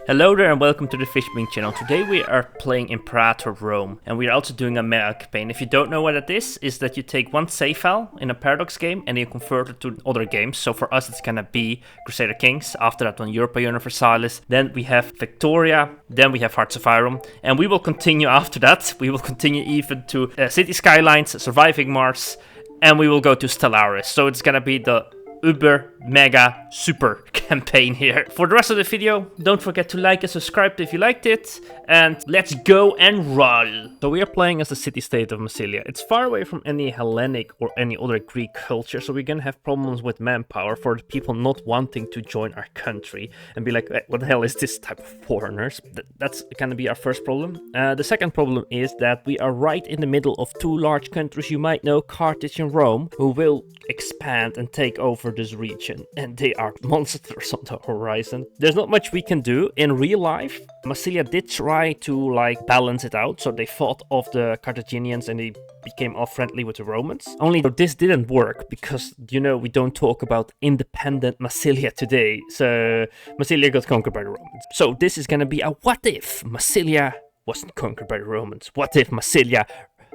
Hello there and welcome to the Fishbing channel. Today we are playing Imperator Rome and we are also doing a mega campaign. If you don't know what it is that you take one save file in a Paradox game and you convert it to other games. So for us it's gonna be Crusader Kings, after that one Europa Universalis, then we have Victoria, then we have Hearts of Iron, and we will continue after that. We will continue even to City Skylines, Surviving Mars, and we will go to Stellaris. So it's gonna be the Uber Mega Super campaign here. For the rest of the video, don't forget to like and subscribe if you liked it, and let's go and roll. So we are playing as the city-state of Massilia. It's far away from any Hellenic or any other Greek culture, so we're gonna have problems with manpower for the people not wanting to join our country and be like, what the hell is this type of foreigners? That's gonna be our first problem. The second problem is that we are right in the middle of two large countries you might know, Carthage and Rome, who will expand and take over this region, and they are monsters on the horizon. There's not much we can do in real life. Massilia did try to balance it out, so they fought off the Carthaginians and they became all friendly with the Romans. Only this didn't work because, you know, we don't talk about independent Massilia today, so Massilia got conquered by the Romans. So this is gonna be a what if Massilia wasn't conquered by the Romans? What if Massilia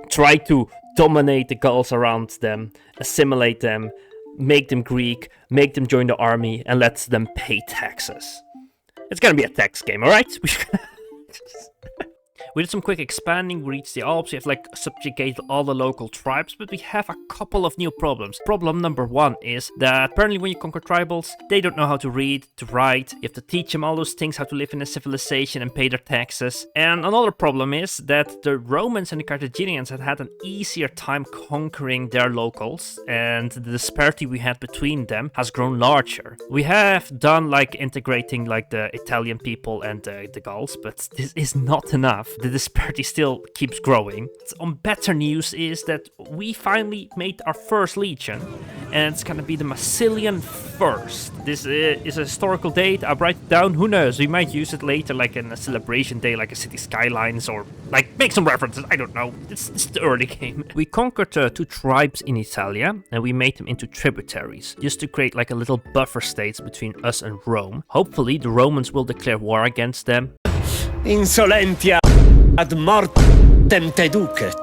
tried to dominate the Gauls around them, assimilate them, make them Greek, make them join the army, and let them pay taxes? It's gonna be a tax game, alright? We did some quick expanding, we reached the Alps, we have subjugated all the local tribes, but we have a couple of new problems. Problem number one is that apparently when you conquer tribals, they don't know how to read, to write, you have to teach them all those things, how to live in a civilization and pay their taxes. And another problem is that the Romans and the Carthaginians had an easier time conquering their locals, and the disparity we had between them has grown larger. We have done integrating the Italian people and the Gauls, but this is not enough. The disparity still keeps growing. On better news is that we finally made our first legion, and it's gonna be the Massilian first. This is a historical date. I'll write it down. Who knows? We might use it later, in a celebration day, like a City Skylines, or make some references. I don't know. It's the early game. We conquered two tribes in Italia, and we made them into tributaries, just to create a little buffer states between us and Rome. Hopefully, the Romans will declare war against them. Insolentia ad mortem te ducet.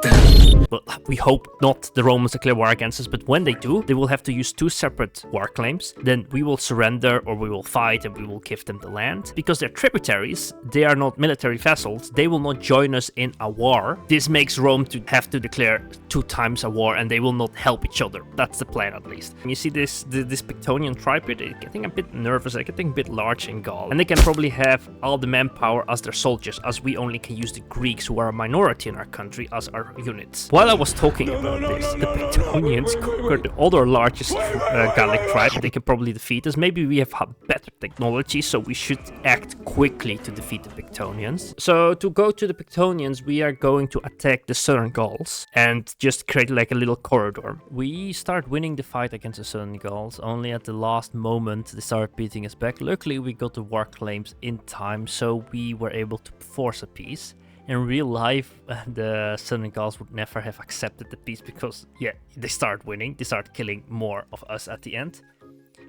Well, we hope not the Romans declare war against us, but when they do, they will have to use two separate war claims. Then we will surrender or we will fight and we will give them the land. Because they're tributaries, they are not military vassals, they will not join us in a war. This makes Rome to have to declare 2 times a war, and they will not help each other. That's the plan, at least. And you see this Pictonian tribe here, they're getting a bit nervous, they're getting a bit large in Gaul. And they can probably have all the manpower as their soldiers, as we only can use the Greeks, who are a minority in our country, as our units. While I was talking about this, the Pictonians conquered the other largest Gallic tribe. They can probably defeat us. Maybe we have better technology, so we should act quickly to defeat the Pictonians. So to go to the Pictonians, we are going to attack the southern Gauls and just create a little corridor. We start winning the fight against the southern Gauls. Only at the last moment they started beating us back. Luckily we got the war claims in time, so we were able to force a peace. In real life, the Southern Gauls would never have accepted the peace because, yeah, they start winning. They start killing more of us at the end.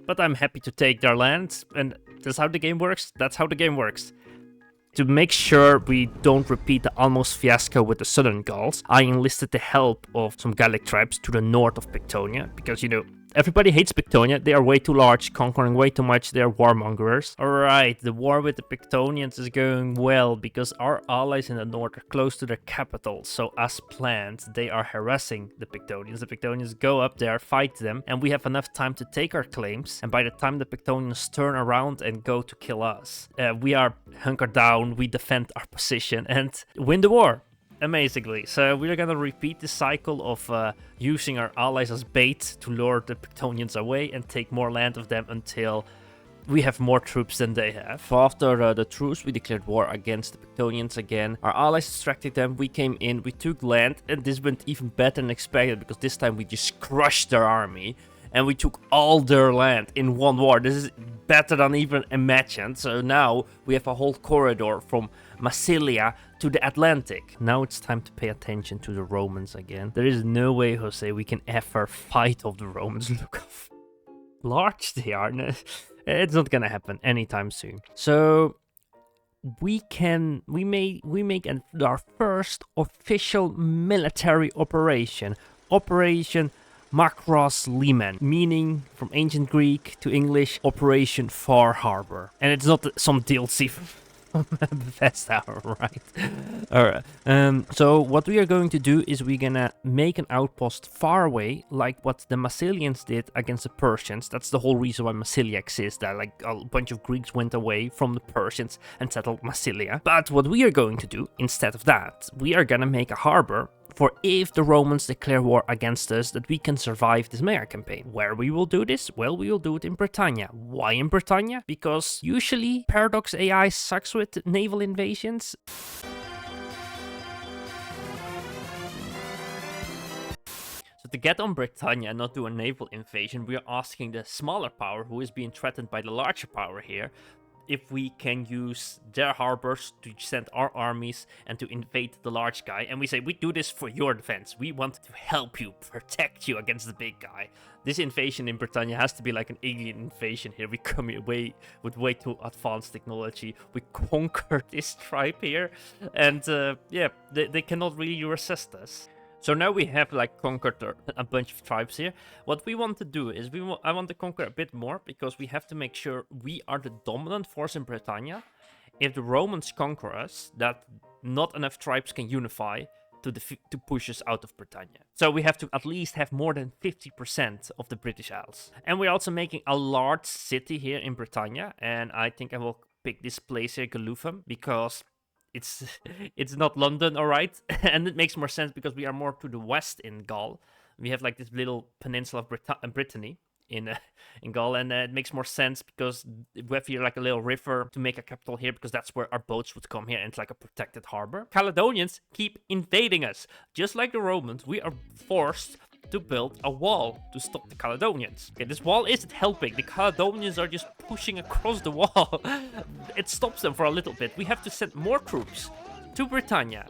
But I'm happy to take their lands, and that's how the game works. That's how the game works. To make sure we don't repeat the almost fiasco with the Southern Gauls, I enlisted the help of some Gallic tribes to the north of Pictonia, because, you know, everybody hates Pictonia. They are way too large, conquering way too much. They are warmongers. Alright, the war with the Pictonians is going well because our allies in the north are close to their capital. So as planned, they are harassing the Pictonians. The Pictonians go up there, fight them, and we have enough time to take our claims. And by the time the Pictonians turn around and go to kill us, we are hunkered down, we defend our position and win the war. Amazingly. So we're gonna repeat the cycle of using our allies as bait to lure the Pictonians away and take more land of them until we have more troops than they have. After the truce, we declared war against the Pictonians again. Our allies distracted them, we came in, we took land, and this went even better than expected because this time we just crushed their army and we took all their land in one war. This is better than even imagined. So now we have a whole corridor from Massilia to the Atlantic. Now it's time to pay attention to the Romans again. There is no way, Jose, we can ever fight off the Romans. Look how large they are. It's not gonna happen anytime soon. So we make our first official military operation, Operation Macross Liman, meaning from ancient Greek to English, Operation Far Harbor. And it's not some DLC from Bethesda, right? Alright. So what we are going to do is we're gonna make an outpost far away, like what the Massilians did against the Persians. That's the whole reason why Massilia exists, that like a bunch of Greeks went away from the Persians and settled Massilia. But what we are going to do, instead of that, we are gonna make a harbor for if the Romans declare war against us, that we can survive this mega campaign. Where we will do this? Well, we will do it in Britannia. Why in Britannia? Because usually Paradox AI sucks with naval invasions. So to get on Britannia and not do a naval invasion, we are asking the smaller power, who is being threatened by the larger power here, if we can use their harbors to send our armies and to invade the large guy. And we say, we do this for your defense. We want to help you, protect you against the big guy. This invasion in Britannia has to be like an alien invasion here. We come here with way too advanced technology. We conquer this tribe here. And yeah, they cannot really resist us. So now we have like conquered a bunch of tribes here. What we want to do is I want to conquer a bit more, because we have to make sure we are the dominant force in Britannia. If the Romans conquer us, that not enough tribes can unify to push us out of Britannia. So we have to at least have more than 50% of the British Isles. And we're also making a large city here in Britannia. And I think I will pick this place here, Galufam, because it's not London, all right? And it makes more sense because we are more to the west in Gaul. We have like this little peninsula of Brittany in Gaul, and it makes more sense because we have here like a little river to make a capital here, because that's where our boats would come here, and it's like a protected harbor. Caledonians keep invading us. Just like the Romans, we are forced to build a wall to stop the Caledonians. Okay, this wall isn't helping. The Caledonians are just pushing across the wall. It stops them for a little bit. We have to send more troops to Britannia.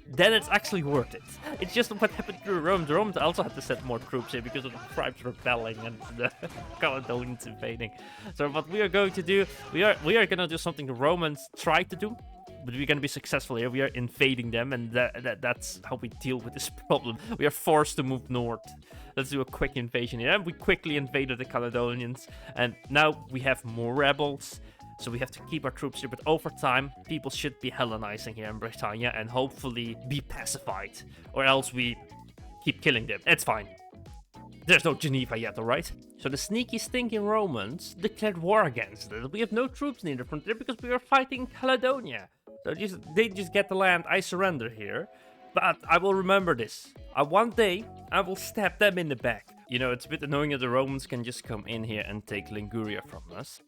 Then it's actually worth it. It's just what happened to the Romans. The Romans also had to send more troops here because of the tribes rebelling and the Caledonians invading. So what we are going to do, we are going to do something the Romans tried to do, but we're going to be successful here. We are invading them, and that's how we deal with this problem. We are forced to move north. Let's do a quick invasion here. And we quickly invaded the Caledonians, and now we have more rebels. So we have to keep our troops here, but over time, people should be Hellenizing here in Britannia and hopefully be pacified, or else we keep killing them. It's fine. There's no Geneva yet, alright? So the sneaky, stinking Romans declared war against us. We have no troops near the frontier because we are fighting Caledonia. So they just get the land, I surrender here. But I will remember this. One day, I will stab them in the back. You know, it's a bit annoying that the Romans can just come in here and take Liguria from us.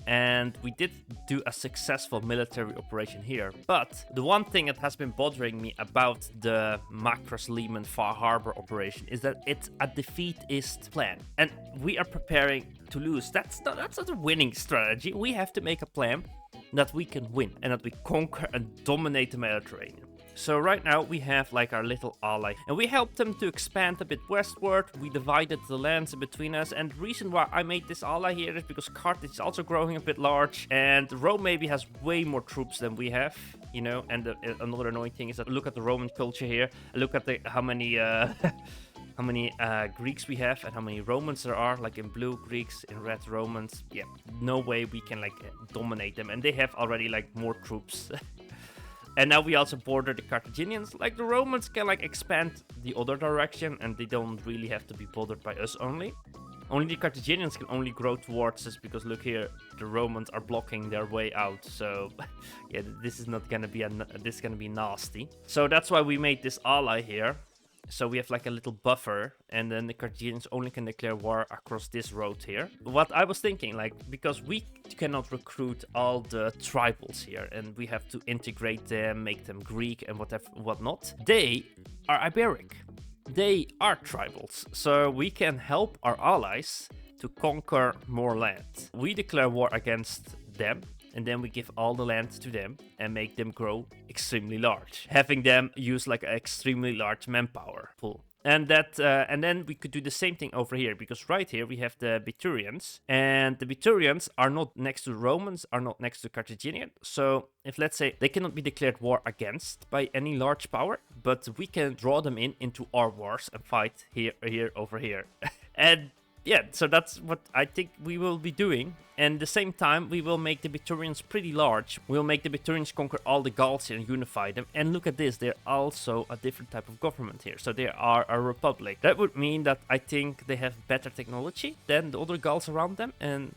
And we did do a successful military operation here. But the one thing that has been bothering me about the Macross Liman Far Harbor operation is that it's a defeatist plan. And we are preparing to lose. That's not a winning strategy. We have to make a plan that we can win and that we conquer and dominate the Mediterranean. So right now we have like our little ally, and we helped them to expand a bit westward. We divided the lands in between us, and the reason why I made this ally here is because Carthage is also growing a bit large, and Rome maybe has way more troops than we have, you know. And another annoying thing is that look at the Roman culture here. Look at how many Greeks we have and how many Romans there are, like in blue Greeks, in red Romans. Yeah, no way we can like dominate them, and they have already like more troops. And now we also border the Carthaginians. Like the Romans can like expand the other direction, and they don't really have to be bothered by us only. Only the Carthaginians can only grow towards us because look here, the Romans are blocking their way out. So yeah, this is not gonna be this is gonna be nasty. So that's why we made this ally here. So we have like a little buffer, and then the Carthaginians only can declare war across this road here. What I was thinking, like, because we cannot recruit all the tribals here, and we have to integrate them, make them Greek and whatnot. They are Iberic. They are tribals, so we can help our allies to conquer more land. We declare war against them, and then we give all the land to them and make them grow extremely large, having them use like an extremely large manpower pool. And then we could do the same thing over here, because right here we have the Biturians, and the Biturians are not next to Romans, are not next to Carthaginian. So if, let's say, they cannot be declared war against by any large power, but we can draw them into our wars and fight here, over here. And yeah, so that's what I think we will be doing. And at the same time, we will make the Biturians pretty large. We'll make the Biturians conquer all the Gauls here and unify them. And look at this, they're also a different type of government here. So they are a republic. That would mean that I think they have better technology than the other Gauls around them. And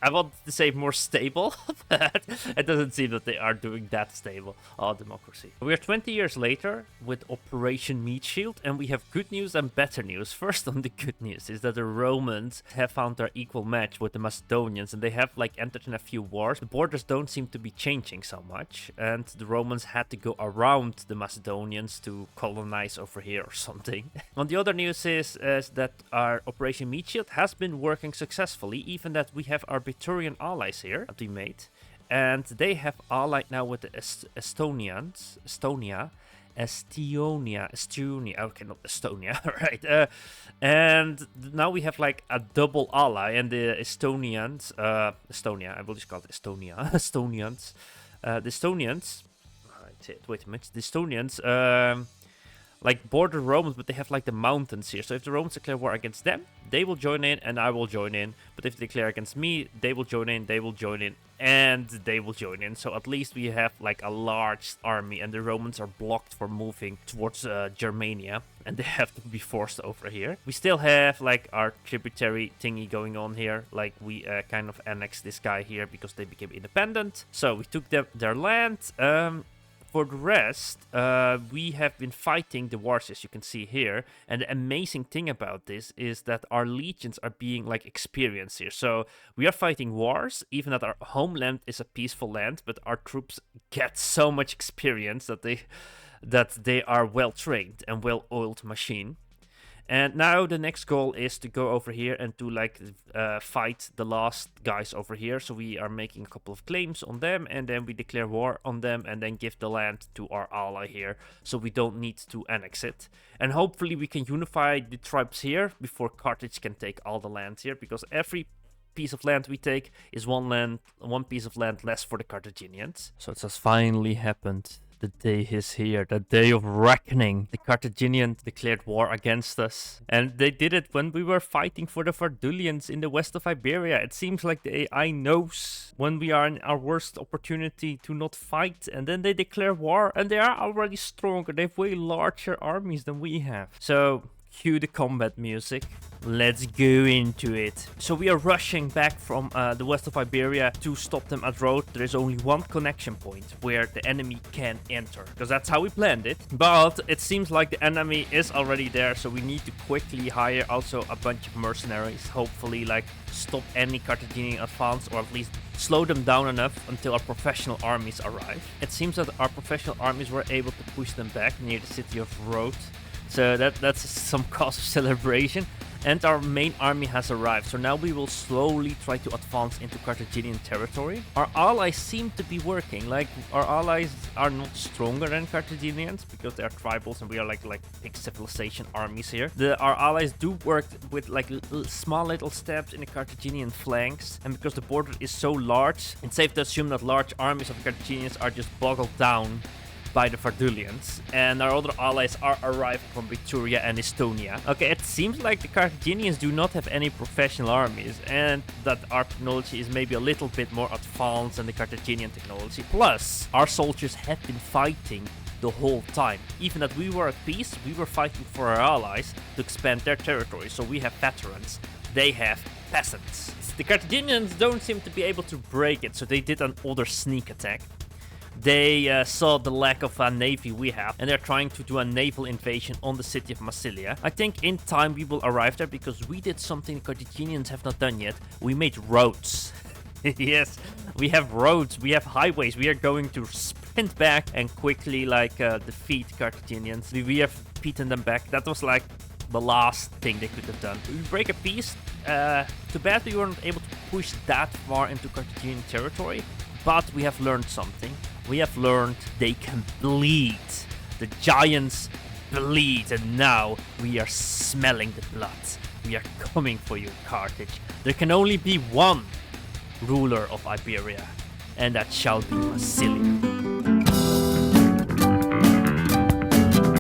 I want to say more stable, but it doesn't seem that they are doing that stable. Oh, democracy. We are 20 years later with Operation Meat Shield, and we have good news and better news. First, on the good news is that the Romans have found their equal match with the Macedonians, and they have like entered in a few wars. The borders don't seem to be changing so much, and the Romans had to go around the Macedonians to colonize over here or something. On the other news is that our Operation Meat Shield has been working successfully, even that we have our Biturian allies here that we made, and they have allied now with the Estonia, okay, not Estonia, right? And now we have like a double ally, and the Estonians, Estonia, I will just call it Estonia, Estonians, the Estonians, wait a minute, the Estonians, like border Romans, but they have like the mountains here. So if the Romans declare war against them, they will join in and I will join in. But if they declare against me, they will join in, they will join in, and they will join in. So at least we have like a large army, and the Romans are blocked from moving towards Germania, and they have to be forced over here. We still have like our tributary thingy going on here. Like we kind of annexed this guy here because they became independent. So we took their land. For the rest, we have been fighting the wars, as you can see here. And the amazing thing about this is that our legions are being like experienced here. So we are fighting wars, even that our homeland is a peaceful land, but our troops get so much experience that they are well trained and well-oiled machine. And now the next goal is to go over here and to like fight the last guys over here. So we are making a couple of claims on them, and then we declare war on them and then give the land to our ally here. So we don't need to annex it. And hopefully we can unify the tribes here before Carthage can take all the land here, because every piece of land we take is one piece of land less for the Carthaginians. So it has finally happened. The day is here, the day of reckoning. The Carthaginians declared war against us. And they did it when we were fighting for the Vardulians in the west of Iberia. It seems like the AI knows when we are in our worst opportunity to not fight. And then they declare war, and they are already stronger. They have way larger armies than we have. So cue the combat music. Let's go into it. So we are rushing back from the west of Iberia to stop them at road. There is only one connection point where the enemy can enter, because that's how we planned it. But it seems like the enemy is already there, so we need to quickly hire also a bunch of mercenaries. Hopefully like stop any Carthaginian advance, or at least slow them down enough until our professional armies arrive. It seems that our professional armies were able to push them back near the city of Rhodes. So that's some cause of celebration. And our main army has arrived, so now we will slowly try to advance into Carthaginian territory. Our allies seem to be working, like our allies are not stronger than Carthaginians because they are tribals and we are like big civilization armies here. Our allies do work with like small little steps in the Carthaginian flanks, and because the border is so large, it's safe to assume that large armies of Carthaginians are just boggled down by the Vardulians, and our other allies are arriving from Bithynia and Estonia. Okay, it seems like the Carthaginians do not have any professional armies, and that our technology is maybe a little bit more advanced than the Carthaginian technology. Plus, our soldiers have been fighting the whole time. Even that we were at peace, we were fighting for our allies to expand their territory, so we have veterans, they have peasants. The Carthaginians don't seem to be able to break it, so they did another sneak attack. They saw the lack of a navy we have, and they're trying to do a naval invasion on the city of Massilia. I think in time we will arrive there, because we did something the Carthaginians have not done yet. We made roads. Yes, we have roads, we have highways. We are going to sprint back and quickly defeat Carthaginians. We have beaten them back. That was like the last thing they could have done. We break a peace. Too bad we weren't able to push that far into Carthaginian territory, but we have learned something. We have learned they can bleed. The giants bleed, and now we are smelling the blood. We are coming for you, Carthage. There can only be one ruler of Iberia, and that shall be Massilia.